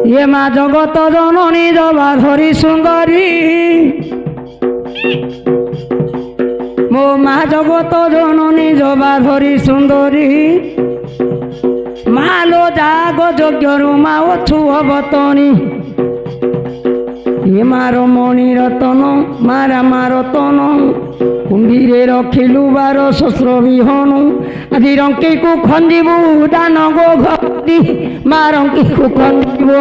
ये मा जगत जननी जबाधरी सुंदरी मो मा जगत जननी जबाधरी सुंदरी मालो जाग यज्ञरु मा अछु अवतनी ये मारो मणि रतन मारा मारतन कुंडीरे रखिलु बार शस्त्र विहन आदि रंकी को खंजीबू दान गो घटी मा रंकी को खंजीबू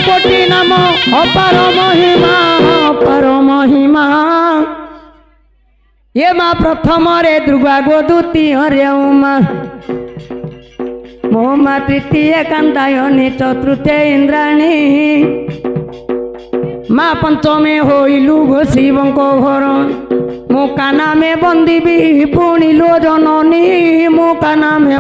कोटि नाम अपार महिमा अपार महिमा ये माँ प्रथम रे दुर्गा गो द्वितीय रे उमा मो माँ तृतीय कांतायनी चतुर्थ इंद्राणी माँ पंचमे होइलु गो शिवं को घर मो काना में बंदी भी पुणी लो जननी मो काना में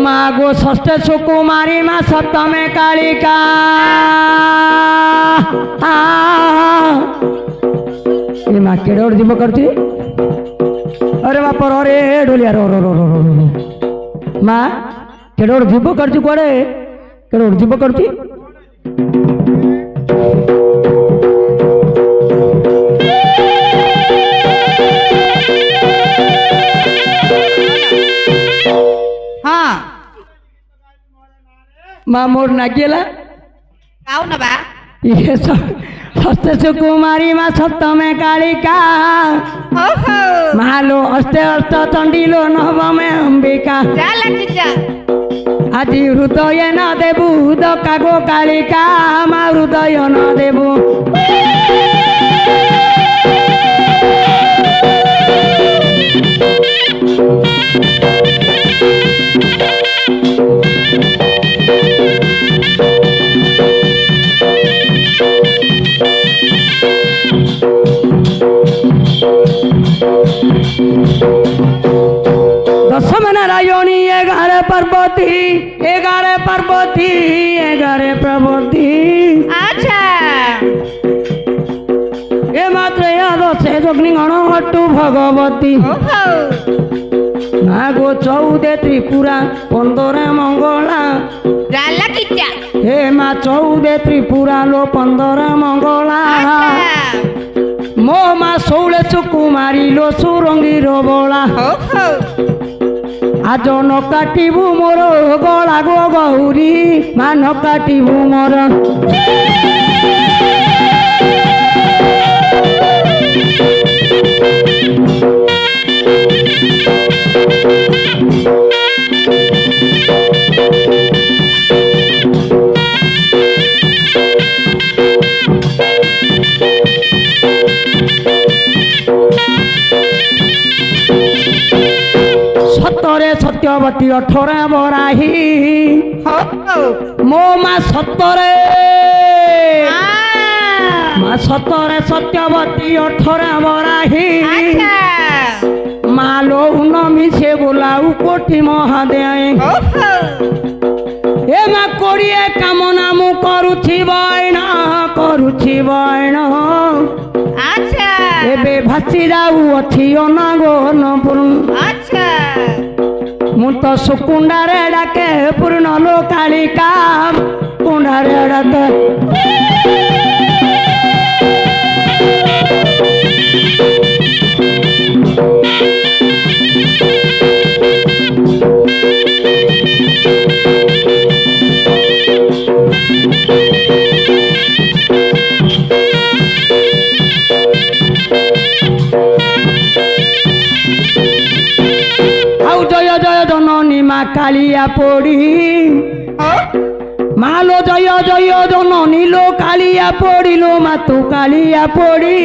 मागो षष्ठ सुकुमारी माँ सप्तमे कालिका ये माँ केड़े जीव करती अरे बाप रे डोलिया रो रो रो रो रो माँ केड़े जीव करती कड़े केड़े जीव करती हाँ माँ मोर नागिला काऊ ना बा ये षष्ठ सुकुमारी माँ सप्तमे कालिका मालो अष्टे अष्ट चंडीलो नवमे अंबिका आदि हृदय न देबू दका गो कालिका मा हृदय न देबू दशम नारायणी 11 पार्वती 11 पार्वती 11 प्रवृत्ति अच्छा ये मात्र दशे जग्निगण हटु भगवती नागो 14 त्रिपुरा 15 मंगला हे माँ 14 त्रिपुरा लो 15 मंगला मो माँ 16 सुकुमारी लो सुरंगी रो बोला आज न काटिबू मोर गला गो गौरी मा न काटिबू मोर सतरे सत्यवती 18 बराही मो माँ सतरे माँ सतरे सत्यवती 18 बराही मालो उनमी से बोलाऊ कोठी महादेव ए माँ कोड़िए कामना मु करुछि बयन एबे भासी जाऊ अच्छी अनागो नपुर मु तो सुकुंडारे डाके पूर्ण लो कालिका कुंडारे डाके जय जय जननी मा कालिया पड़ी मालो जय जय जननी लो कालिया पड़ी लो मा तू कालिया पड़ी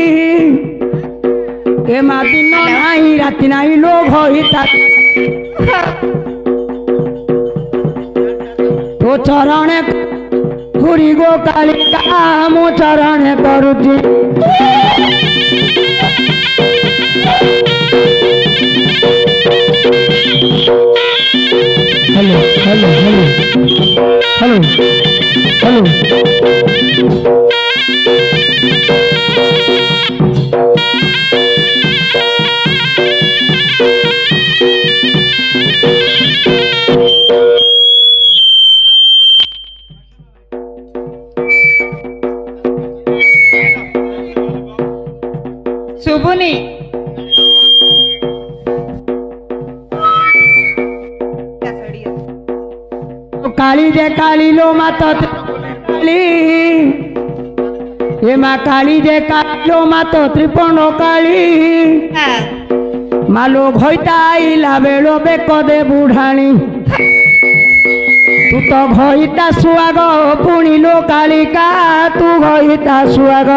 ଏ ମା ଦିନ ନାହିଁ ରାତି ନାହିଁ ଲୋ ଘଇତା ତୋ ଚରଣେ ହୁରି ଗୋ କାଳିକା ମୋ ଚରଣେ କରୁଛି hello hello hello hello hello ଶୁଭୁନି काली जय काली लो माता काली ये माँ काली जय काली लो माता त्रिपुण काली मालो घईता आईला बेलो बेक दे बुढ़ाणी तू तो घईता सुआग पुणी लो कालिका तू घईता सुआग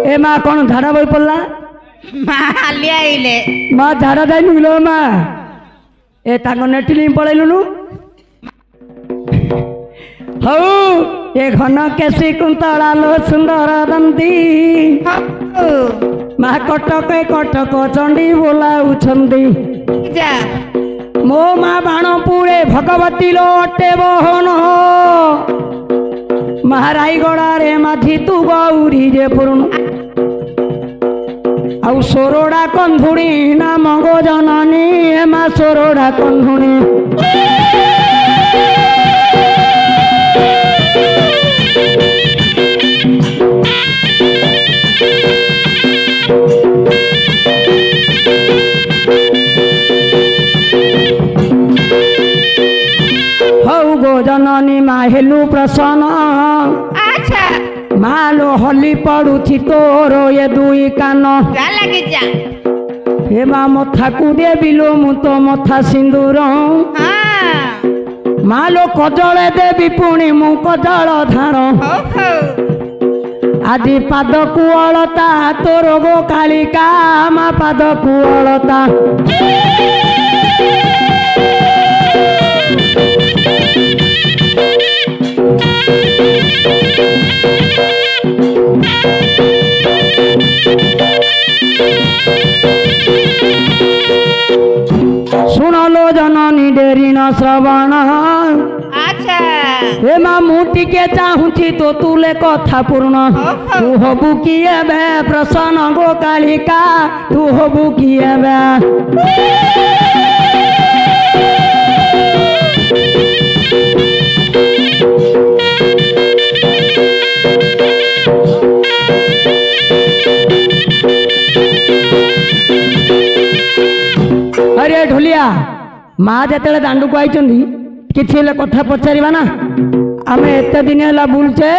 ए माँ कौन झाड़ा बही पड़ला ହାଲିଆ ହେଇଲେ माँ झाड़ा जाई नुलो माँ ए ताको नेटिली पळैलुनु हौ ए घन केसी कुंतला लो सुंदर दंती माँ कटक कटक चंडी बोलाउछंदी ଯା मो माँ बाणपुरे भगवती लो अटे बहन महाराईगड़ा रे माझी तू गौरी जे पूर्ण आउ सोरोड़ा कंधुणी नाम गो जननी ए माँ सोरोड़ा कंधुणी हौ गो जननी माँ हेलु प्रसन्न ଆଚ୍ଛା मालो हली पड़ुछि तोर ये दुई कान ଯା ଲାଗି ଯା हे माँ मथा को देविलो मु तो मथा सिंदूर ହଁ मालो कजले देवी पुणी मु कजल धाण ହଉ ହଉ आदि पाद को अलता तोर गो कालिका मा पाद को अलता सुनलो जननी डेरी न श्रवण ଆଚ୍ଛା हे माँ मु टिके चाहूची तो तुले कथा पूर्ण तू हबु किए बे प्रसन्न गो कालिका तू हबु किए बे अरे ढोलिया माँ जिते दांडू को आई किसी कथा पचारा ना आम एत दिन है बुलचे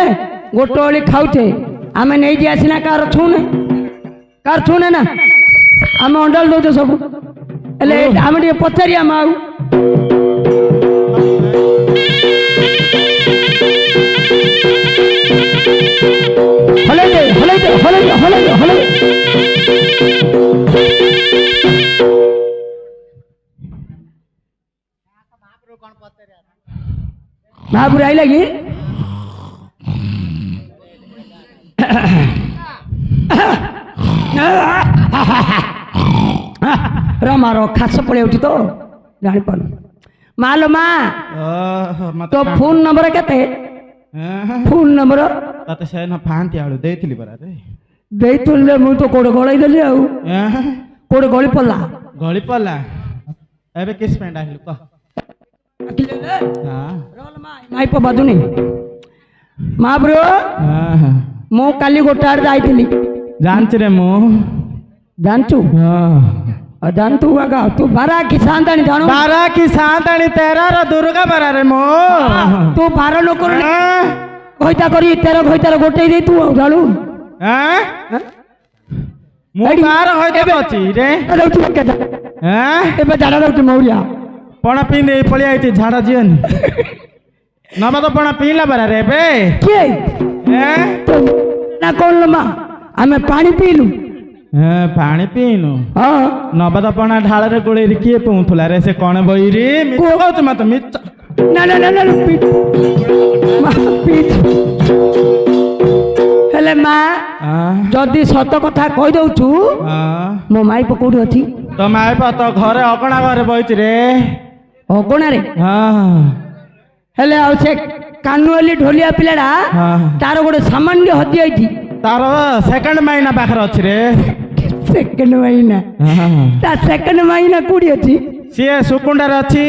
गोटे ओली खाऊचे आम नहीं आसीना कार छूने ना आम अंडल दौचे सब आम टे पचारिया माँ हले हले हले हले हले महापुर आई लगी रमारो खास पड़े तो जानी पार मालो माँ तो फोन नंबर केते फोन नंबर तते से न फांती आलू देइथिली परा रे देइतुले मु तो कोड गळाई देली आउ कोड गळी पल्ला गळी पल्ला एबे किस पेंड आहिलु क हां रोल माई प बाजुनी माँ ब्रो हां मु काली गोटार जाइतिली जानछ रे मु जानचू हां जानतु आगा तू बारा की सांतानी जानो बारा की सांतानी तेरा रो दुर्गा बारा रे मो तू बारा नकर কইতা করি 13 কইতার গোটাই দেই তুই জানু হ্যাঁ মু বার হইতে বচি রে দাউতু কেদা হ্যাঁ এবে জাড়া দাউতু মৌরিয়া পଣା পিনে পলি আইতে ঝাড়া জিয়ন নবা তো পଣା পিলা বারা রে বে কে হ্যাঁ না কোনলমা আমি পানি পিলু হ্যাঁ পানি পিনু হ্যাঁ নবা তো পଣା ঢাଳରେ গোଳେଇରି କିଏ ପଉଥୁଲା ରେ ସେ କଣ ବଇରି ମିଛ କହୁଛୁ ମତେ ମିଛ না না না না পিট মা পিট হেলে মা যদি সত কথা কই দউছু মো মাই পকৌড়ি অছি তো মাই পা তো ঘরে অগଣା ঘরে বইছি রে অগণারে হ্যাঁ হেলে ଆଉ ସେ କାନୁଆଲି ଢୋଲିଆ ପିଲାଟା ତାର ଗୋଟେ ସାମାନ୍ୟ ହଜି ଯାଇଛି ତାର ସେକେଣ୍ଡ ମାଇନା ପାଖରେ ଅଛି ରେ ସେକେଣ୍ଡ ମାଇନା ତା ସେକେଣ୍ଡ ମାଇନା କୋଉଠି ଅଛି ସିଏ ସୁକୁଣ୍ଡାରେ ଅଛି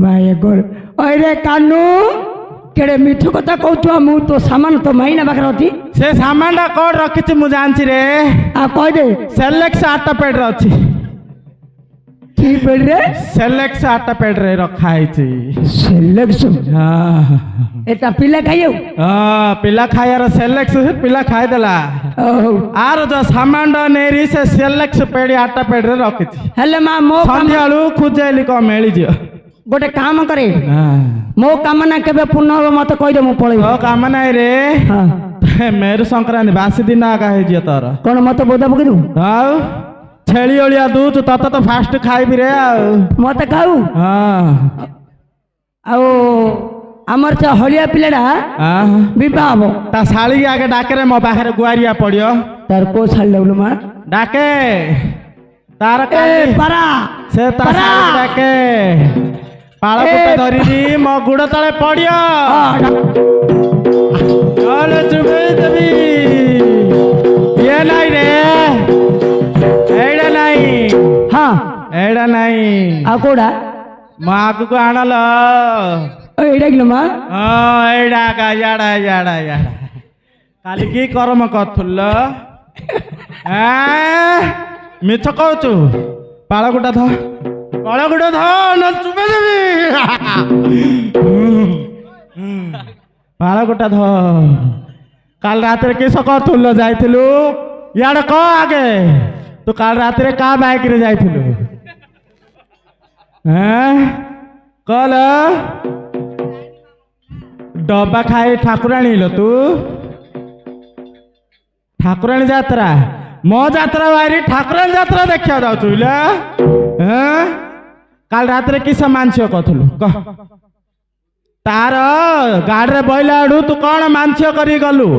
ଭାଇ ଗୋର ଅରେ କାନୁ କେଡେ ମିଛ କଥା କହୁଛୁ ମୁଁ ତ ସାମାନ ତ ମାଇନା ପାଖରେ ଅଛି ସେ ସାମାନଟା କୋଉଠି ରଖିଛି ମୁଁ ଜାଣିଛି ରେ ଆଉ କହିଦେ ସେଲେକ୍ସ ଆଟା ପେଡରେ ଅଛି କି ପେଡରେ ସେଲେକ୍ସ ଆଟା ପେଡରେ ରଖା ହେଇଛି ସେଲେକ୍ସ ହଁ ଏଟା ପିଲା ଖାଇଉ ହଁ ପିଲା ଖାଇବାର ସେଲେକ୍ସ ପିଲା ଖାଇଦେଲା ଓହୋ ଆର ଯୋଉ ସାମାନଟା ନେଇରି ସେ ସେଲେକ୍ସ ପେଡି ଆଟା ପେଡରେ ରଖିଛି ହେଲେ ମା ମୋ ସନ୍ଧ୍ୟାବେଳୁ ଖୋଜେଇଲି କଣ ମିଳିଯିବ ଗୋଟେ କାମ କରେ ମୋ କାମ ନା କେବେ ପୂର୍ଣ୍ଣ ହବ ମତେ କହିଦେ ମୁଁ ପଳେଇବି ତୋ କାମ ନାହିଁ ରେ ମେରୁ ସଂକ୍ରାନ୍ତି ବାସି ଦିନ ଆକା ହେଇଯିବ ତୋର କଣ ମତେ ବୋଦା ପକେଇ ଦଉ ଆଉ ଛେଳି ଅଳିଆ ଦଉଛୁ ତତେ ତ ଫାଷ୍ଟ ଖାଇବି ରେ ଆଉ ମତେ ଖାଉ ହଁ ଆଉ ଆମର ସେ ହଳିଆ ପିଲାଟା ବିବାହ ହବ ତା ଶାଳିକି ଆଗେ ଡାକେରେ ମୋ ପାଖରେ ଗୁଆରିଆ ପଡିବ ତାର କୋଉ ଶାଳି ଲାଗଲୁ ମା ଡାକେ ତାର ପାରା ସେ ତା ଶାଳି ଡାକେ ପାଳ କୁଟା ଧରିକି ମୋ ଗୁଡ ତଳେ ପଡିବ ନହେଲେ ଚୁପେଇ ଦେବି ଇଏ ନାଇଁ ରେ ଏଇଟା ନାଇଁ ହଁ ଏଇଟା ନାଇଁ ଆଉ କୋଉଟା ମୋ ଆଗକୁ ଆଣଲ ଏଇଟା କିଲୋ ମା ହଁ ଏଇଟା ୟାଡା ୟାଡା ୟାଡା କାଲି କି କରମ କରୁଥିଲ ମିଛ କହୁଛୁ ପାଳଗୁଟା ଧ ପାଳଗୁଟା ଧ ନହେଲେ ଚୁପେଇ ଦେବି ପାଳଗୁଟା ଧ କାଲି ରାତିରେ କିସ କରୁଥିଲ ଯାଇଥିଲୁ ଇଆଡେ କହ ଆଗେ ତୁ କାଲି ରାତିରେ କା ବାଇକରେ ଯାଇଥିଲୁ କଲ ଡବା ଖାଇ ଠାକୁରାଣୀ ଲ ତୁ ଠାକୁରାଣୀ ଯାତ୍ରା ମୋ ଯାତ୍ରା ବାହାରି ଠାକୁରାଣୀ ଯାତ୍ରା ଦେଖିବାକୁ ଯାଉଛୁ କାଲି ରାତିରେ କିସ ମାନସିକ କରୁଥିଲୁ କହ ତାର ଗାଡିରେ ବଇଲା ଆଡୁ ତୁ କଣ ମାନସିକ କରିକି ଗଲୁ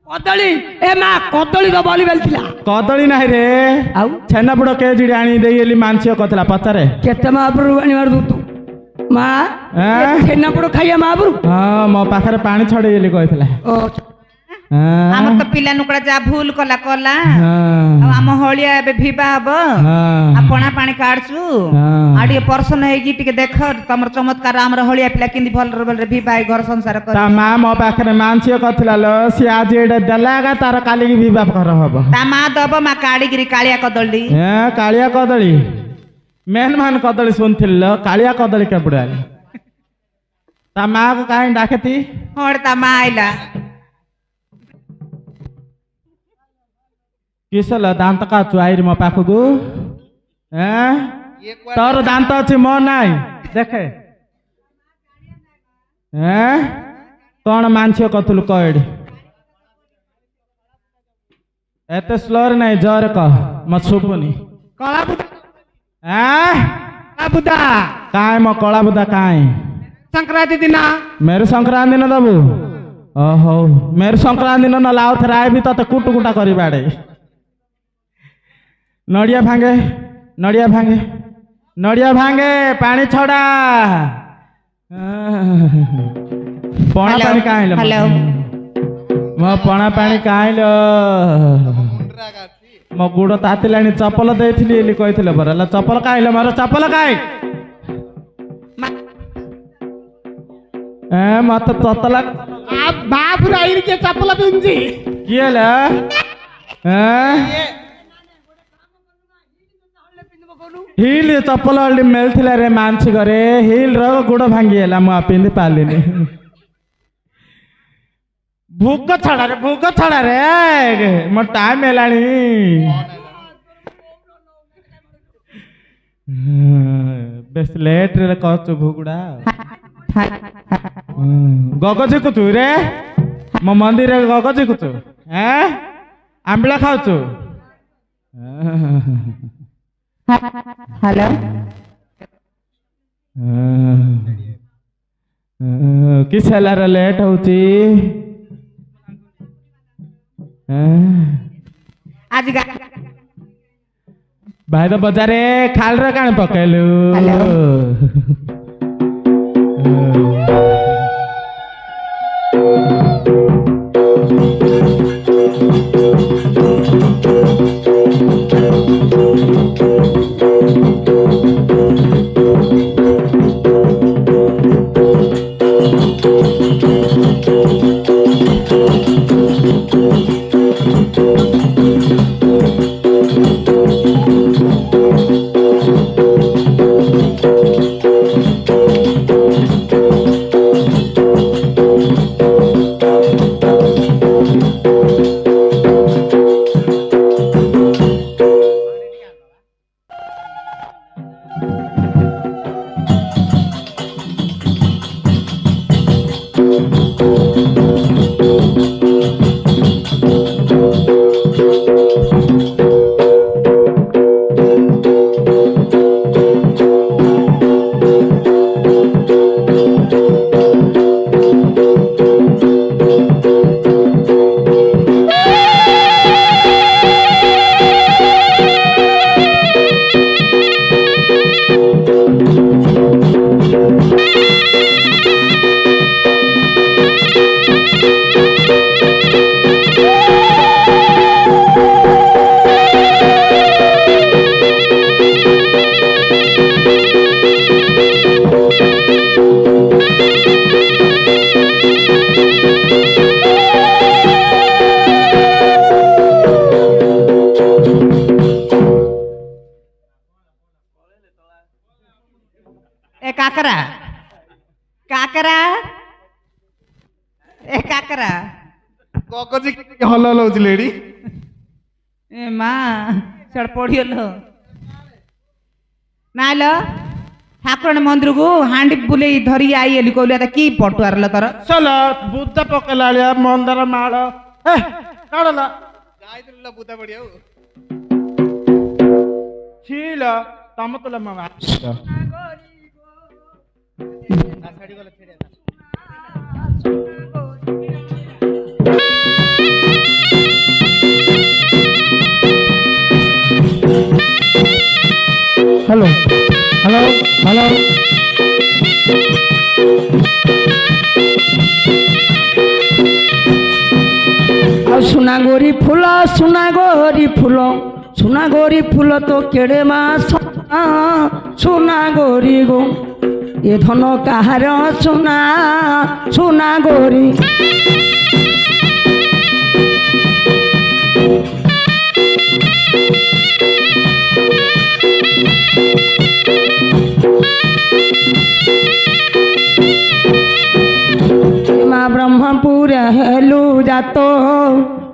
କଦଳୀ ଏ ମା କଦଳୀ ତ ବଲି ବେଲଥିଲା କଦଳୀ ନାହିଁ ରେ ଆଉ ଛେନାପୋଡ କେଜିଡି ଆଣି ଦେଇଗଲି ମାନସିକ କରିଥିଲା ପଚାରେ କେତେ ମହାପୁର ଆଣିବାର ତୁ ମା ଛେନାପୋଡ ଖାଇବା ମହାପୁର ହଁ ମୋ ପାଖରେ ପାଣି ଛଡେଇଲି କହିଥିଲା ଆମ ତ ପିଲା ନୁକଡା ଯାହା ଭୁଲ କଲା କଲା ଆଉ ଆମ ହଳିଆ ଏବେ ଭିବା ହବ ପଣା ପାଣି କାଢୁଛୁ ଆଉ ଟିକେ ପର୍ସନ ହେଇକି ଟିକେ ଦେଖ ତମର ଚମତ୍କାର ଆମର ହଳିଆ ପିଲା କେମିତି ଭଲରେ ଭଲରେ ଭିବା ହେଇ ଘର ସଂସାର କର ତା ମା ମୋ ପାଖରେ ମାନସିକ କରିଥିଲା ଲ ସିଏ ଆଜି ଏଇଟା ଦେଲା ତାର କାଲିକି ଭିବା ଘର ହବ ତା ମା ଦବ ମା କାଢିକିରି କାଳିଆ କଦଳୀ କାଳିଆ କଦଳୀ ମେନ୍ ମାନ କଦଳୀ ଶୁଣିଥିଲି ଲ କାଳିଆ କଦଳୀ କେପଟେ ଆଲି ତା ମା କୁ କାହିଁ ଡାକେତି ହଁ ତା ମା ଆଇଲା କିସଲ ଦାନ୍ତ କାଚୁ ଆଇରି ମୋ ପାଖକୁ ତୋର ଦାନ୍ତ ଅଛି ମୋ ନାଇଁ ଦେଖେ କଣ ମାନସିକ କରୁଥିଲୁ କହ ଏଠି ଏତେ ସ୍ଲୋରେ ନାଇଁ ଜୋରେ କହ ମତେ ଶୁଭୁନି କଳା ବୁଦା କାଇଁ ମୋ କଳା ବୁଦା କାଇଁ ସଂକ୍ରାନ୍ତି ଦିନ ମେରୁ ସଂକ୍ରାନ୍ତି ଦିନ ଦବୁ ଓହୋ ମେରୁ ସଂକ୍ରାନ୍ତି ଦିନ ନହେଲେ ଆଉ ଥରେ ଆଇବି ତତେ କୁଟୁକୁଟା କରି ବାଡେ ନଡ଼ିଆ ଭାଙ୍ଗେ ନଡ଼ିଆ ଭାଙ୍ଗେ ନଡ଼ିଆ ଭାଙ୍ଗେ ପାଣି ଛଡା ପଣା ପାଣି କାହିଁଲ ମୋ ପଣା ପାଣି କାହିଁଲ ମୋ ଗୁଡ ତାତିଲାଣି ଚପଲ ଦେଇଥିଲି ବୋଲି କହିଥିଲେ ପରା ହେଲା ଚପଲ କାହିଁଲ ମୋର ଚପଲ କାହିଁ ମତେ ତତଲା ବାପୁର ଆଇରି କିଏ ଚପଲ ପିନ୍ଧୁଛି କିଏ ହେଲା ହିଲ୍ ଚପଲ ହଳଦୀ ମିଳିଥିଲା ରେ ମାଂସି ଘରେ ହିଲ୍ ର ଗୋଡ଼ ଭାଙ୍ଗିଗଲା ମୁଁ ପିନ୍ଧି ପାରିଲିନି ଭୋଗ ଛାଡ଼ାରେ ମୋ ଟାଇମ୍ ହେଲାଣି ବେଶ ଲେଟ୍ରେ କରୁଛୁ ଭୋଗୁଡ଼ା ଗଗ ଝିକୁଛୁ ରେ ମୋ ମନ୍ଦିରରେ ଗଗ ଝିକୁଛୁ ଆମ୍ବିଳା ଖାଉଛୁ हेलो किस हेलार लेट होची आज भाई तो बजारे खाल रे काण पकेलु काकरा काकरा ए काकरा गगजी हल हल होची लेडी ए माँ चढ़ पड़िगलो नालो ठाकुर मंदिर को हांडी बुले धरी आई एली कहलु की पटुआर ल तर चलो बुद्ध पकेला लिया मंदर माळ ए काढला गायत्रीला बुद्धा बढिया हो छील तम तुला मामा हेलो हेलो हेलो सुनागोरी फूल तो केड़े मास सुनागोरी गो ये धन कहार सुनागोरी ब्रह्मपुर हेलु जातो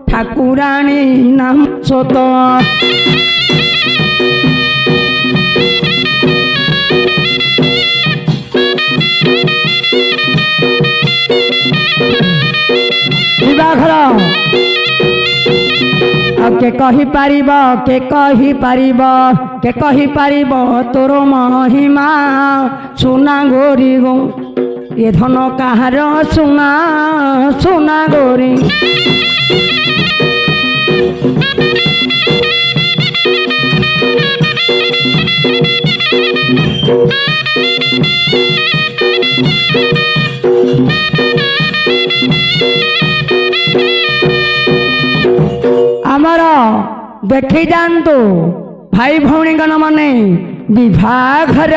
ठाकुराणी नाम सोत विवाहर के कही पारिब तोर महिमा सुना गोरी गो ये धन कहार सुना गोरी आमर देखी जातु भाई भौणी गण माने विभाघर